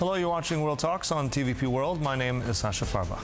Hello, you're watching World Talks on TVP World. My name is Sascha Fahrbach.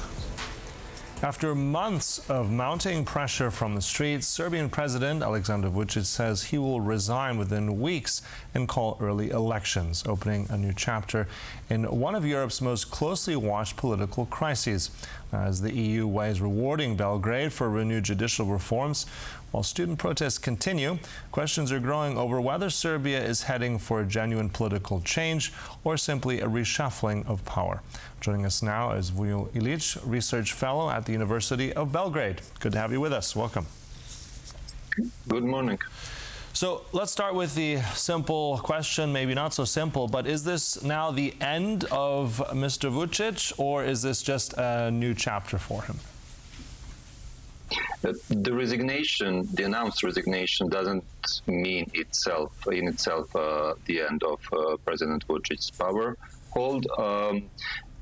After months of mounting pressure from the streets, Serbian President Aleksandar Vučić says he will resign within weeks and call early elections, opening a new chapter in one of Europe's most closely watched political crises. As the EU weighs rewarding Belgrade for renewed judicial reforms, while student protests continue, questions are growing over whether Serbia is heading for a genuine political change or simply a reshuffling of power. Joining us now is Vujo Ilić, research fellow at the University of Belgrade. Good to have you with us. Welcome. Good morning. So let's start with the simple question, maybe not so simple, but is this now the end of Mr. Vucic, or is this just a new chapter for him? The resignation, the announced resignation, doesn't mean in itself the end of President Vucic's power hold.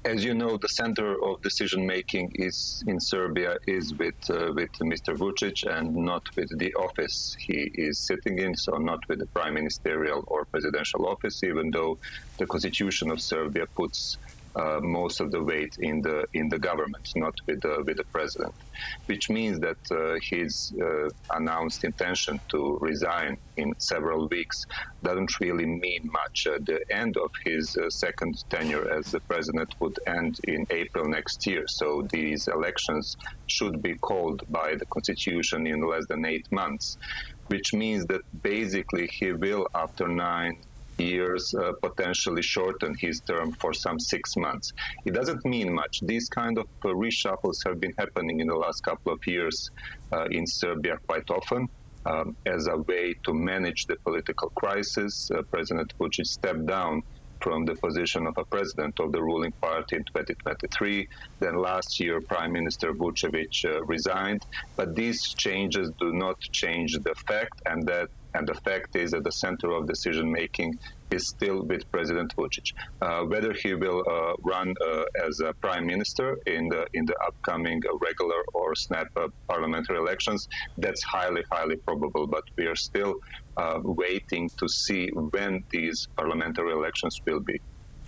As you know, the center of decision-making in Serbia is with Mr. Vucic and not with the office he is sitting in, so not with the prime ministerial or presidential office, even though the constitution of Serbia puts most of the weight in the government, not with the president, which means that his announced intention to resign in several weeks doesn't really mean much. The end of his second tenure as the president would end in April next year, so these elections should be called by the constitution in less than 8 months, which means that basically he will, after 9 years, potentially shorten his term for some 6 months. It doesn't mean much. These kind of reshuffles have been happening in the last couple of years in Serbia quite often. As a way to manage the political crisis, President Vučić stepped down from the position of a president of the ruling party in 2023. Then last year, Prime Minister Vucic resigned. But these changes do not change the fact, and the fact is that the center of decision-making is still with President Vucic. Whether he will run as a prime minister in the upcoming regular or snap parliamentary elections, that's highly probable. But we are still waiting to see when these parliamentary elections will be.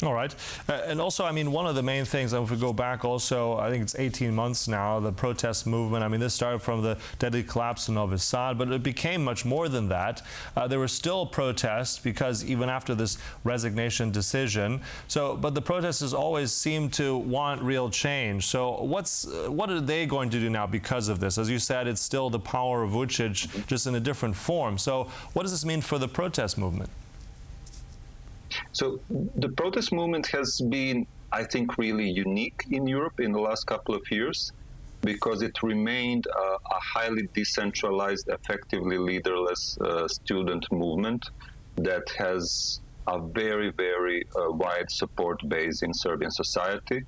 All right. And also, I mean, one of the main things, if we go back also, I think it's 18 months now, the protest movement, I mean, this started from the deadly collapse in Novi Sad, but it became much more than that. There were still protests because even after this resignation decision, but the protesters always seem to want real change. So what are they going to do now because of this? As you said, it's still the power of Vucic, just in a different form. So what does this mean for the protest movement? So the protest movement has been, I think, really unique in Europe in the last couple of years because it remained a highly decentralized, effectively leaderless student movement that has a very wide support base in Serbian society.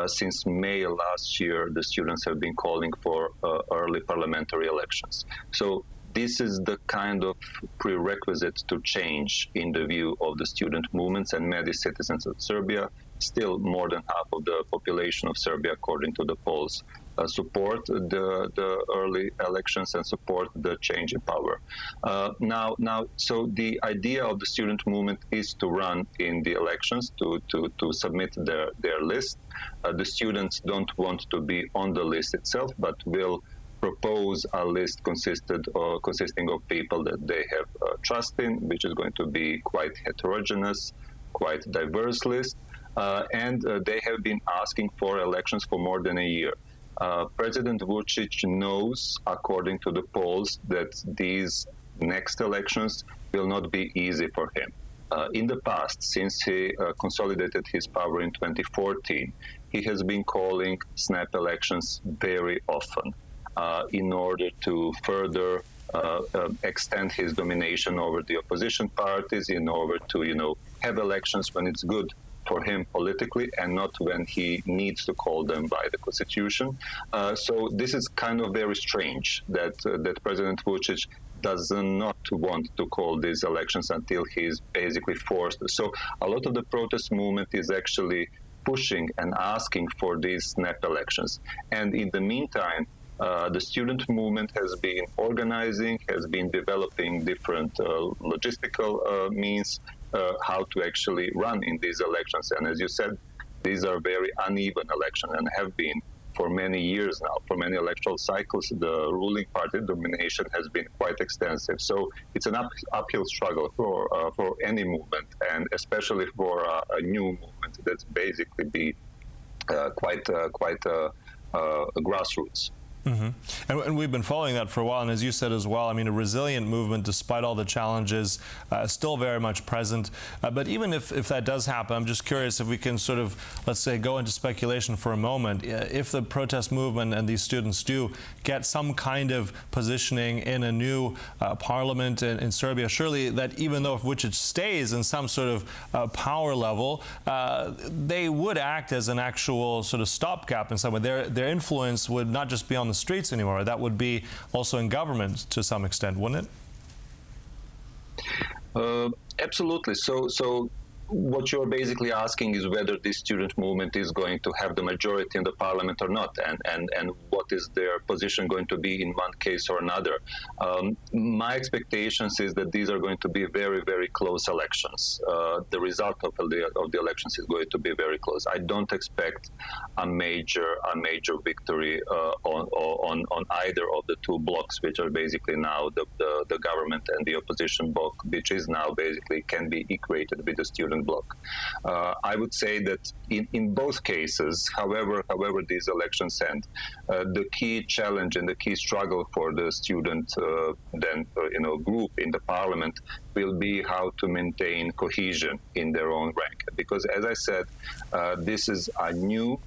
Since May last year, the students have been calling for early parliamentary elections. So this is the kind of prerequisite to change in the view of the student movements and many citizens of Serbia. Still, more than half of the population of Serbia, according to the polls, support the early elections and support the change in power. So the idea of the student movement is to run in the elections, to submit their list. The students don't want to be on the list itself, but will propose a list consisting of people that they have trust in, which is going to be quite heterogeneous, quite diverse list, and they have been asking for elections for more than a year. President Vucic knows, according to the polls, that these next elections will not be easy for him. In the past, since he consolidated his power in 2014, he has been calling snap elections very often. In order to further extend his domination over the opposition parties, in order to, have elections when it's good for him politically and not when he needs to call them by the constitution. So this is kind of very strange that President Vucic does not want to call these elections until he's basically forced. So a lot of the protest movement is actually pushing and asking for these snap elections. And in the meantime, the student movement has been organizing, has been developing different logistical means how to actually run in these elections. And as you said, these are very uneven elections and have been for many years now. For many electoral cycles, the ruling party domination has been quite extensive. So it's an uphill struggle for any movement, and especially for a new movement that's basically be quite grassroots. Mm-hmm. And we've been following that for a while, and as you said as well, I mean, a resilient movement despite all the challenges, still very much present. But even if that does happen, I'm just curious if we can sort of, let's say, go into speculation for a moment. If the protest movement and these students do get some kind of positioning in a new parliament in Serbia, surely that even though if Vucic stays in some sort of power level, they would act as an actual sort of stopgap in some way. Their influence would not just be on the streets anymore. That would be also in government to some extent, wouldn't it? Absolutely. So what you're basically asking is whether this student movement is going to have the majority in the parliament or not, and what is their position going to be in one case or another. My expectations is that these are going to be very, very close elections. The result of the elections is going to be very close. I don't expect a major victory on either of the two blocks, which are basically now the government and the opposition bloc, which is now basically can be equated with the student bloc. I would say that in both cases, however these elections end, the key challenge and the key struggle for the student group in the parliament will be how to maintain cohesion in their own rank. Because, as I said, this is a new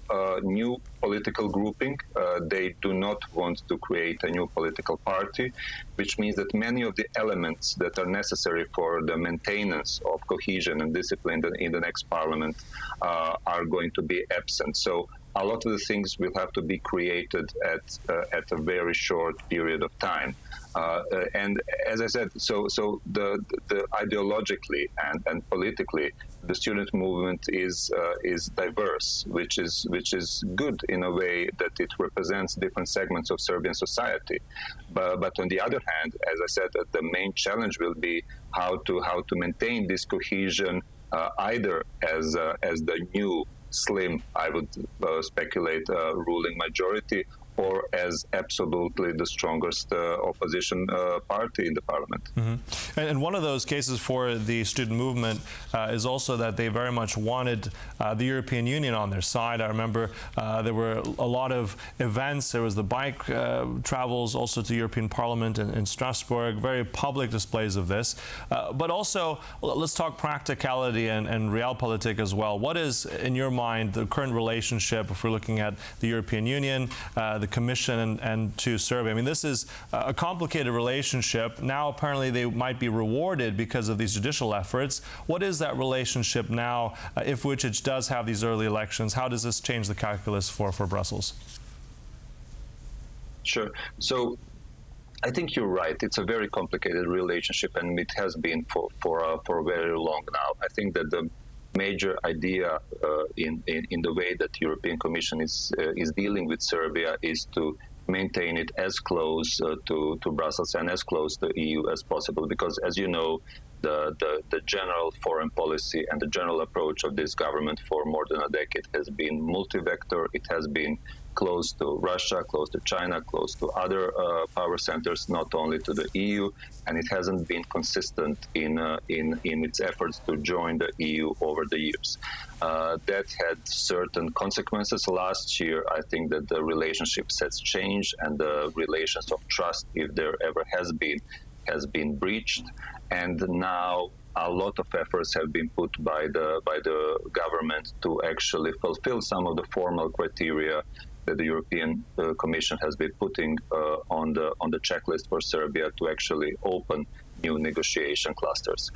political grouping. They do not want to create a new political party, which means that many of the elements that are necessary for the maintenance of cohesion and discipline in the next parliament are going to be absent. So a lot of the things will have to be created at a very short period of time. And as I said, so the ideologically and politically, the student movement is diverse, which is good in a way that it represents different segments of Serbian society. But on the other hand, as I said, the main challenge will be how to maintain this cohesion either as the new slim, I would speculate, ruling majority, or as absolutely the strongest opposition party in the parliament. Mm-hmm. And one of those cases for the student movement is also that they very much wanted the European Union on their side. I remember there were a lot of events. There was the bike travels also to the European Parliament in Strasbourg, very public displays of this. But also, let's talk practicality and realpolitik as well. What is, in your mind, the current relationship, if we're looking at the European Union, the Commission and to Serbia? I mean, this is a complicated relationship. Now, apparently, they might be rewarded because of these judicial efforts. What is that relationship now? If Vucic does have these early elections, how does this change the calculus for Brussels? Sure. So I think you're right. It's a very complicated relationship, and it has been for very long now. I think that the major idea in the way that the European Commission is dealing with Serbia is to maintain it as close to Brussels and as close to the EU as possible. Because, as you know, the general foreign policy and the general approach of this government for more than a decade has been multi-vector. It has been close to Russia, close to China, close to other power centers, not only to the EU, and it hasn't been consistent in its efforts to join the EU over the years. That had certain consequences. Last year, I think that the relationships has changed, and the relations of trust, if there ever has been breached, and now a lot of efforts have been put by the government to actually fulfill some of the formal criteria that the European Commission has been putting on the checklist for Serbia to actually open new negotiation clusters.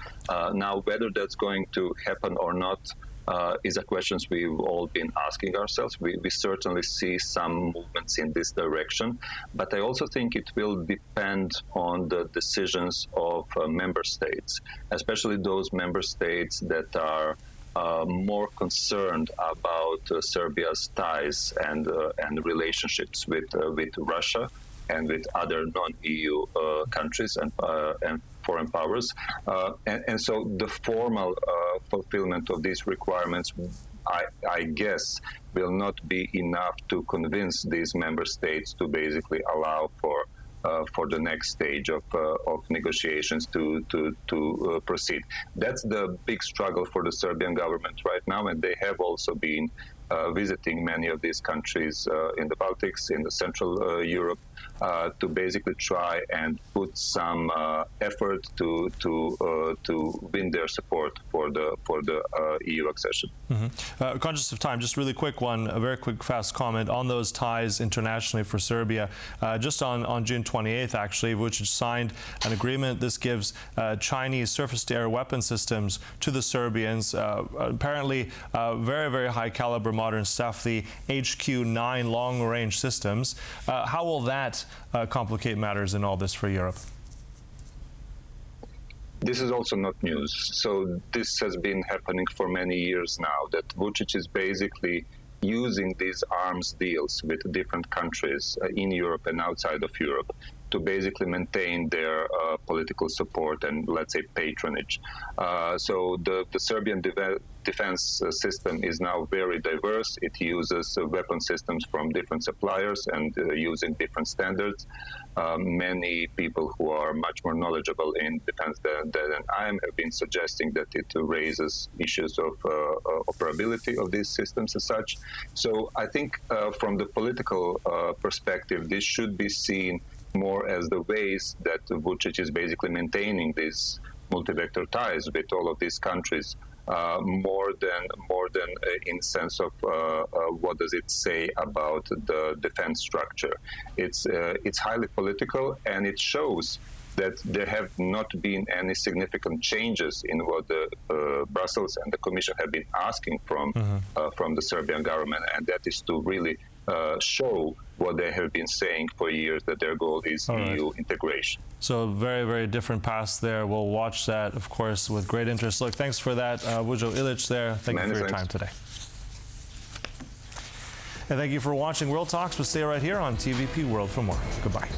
Now, whether that's going to happen or not is a question we've all been asking ourselves. We certainly see some movements in this direction, but I also think it will depend on the decisions of member states, especially those member states that are more concerned about Serbia's ties and relationships with Russia and with other non-EU countries, and foreign powers. And so the formal fulfillment of these requirements, I guess, will not be enough to convince these member states to basically allow for the next stage of negotiations to proceed. That's the big struggle for the Serbian government right now, and they have also been visiting many of these countries in the Baltics, in the Central Europe, to basically try and put some effort to win their support for the EU accession. Mm-hmm. Conscious of time, just really quick one, a very quick, fast comment on those ties internationally for Serbia. Just on June 28th, actually, Vucic signed an agreement. This gives Chinese surface-to-air weapon systems to the Serbians. Apparently, very, very high caliber modern stuff, the HQ-9 long-range systems. How will that complicate matters in all this for Europe? This is also not news. So this has been happening for many years now, that Vucic is basically using these arms deals with different countries in Europe and outside of Europe to basically maintain their political support and, let's say, patronage. So the Serbian defense system is now very diverse. It uses weapon systems from different suppliers and using different standards. Many people who are much more knowledgeable in defense than I am have been suggesting that it raises issues of operability of these systems as such. So I think from the political perspective, this should be seen more as the ways that Vucic is basically maintaining these multi-vector ties with all of these countries, more than in sense of what does it say about the defense structure. It's highly political, and it shows that there have not been any significant changes in what the Brussels and the Commission have been asking from the Serbian government, and that is to really show what they have been saying for years, that their goal is EU integration. So very, very different paths there. We'll watch that, of course, with great interest. Look, thanks for that, Vujo Ilić there. Thank you for your time today. And thank you for watching World Talks. We'll stay right here on TVP World for more. Goodbye.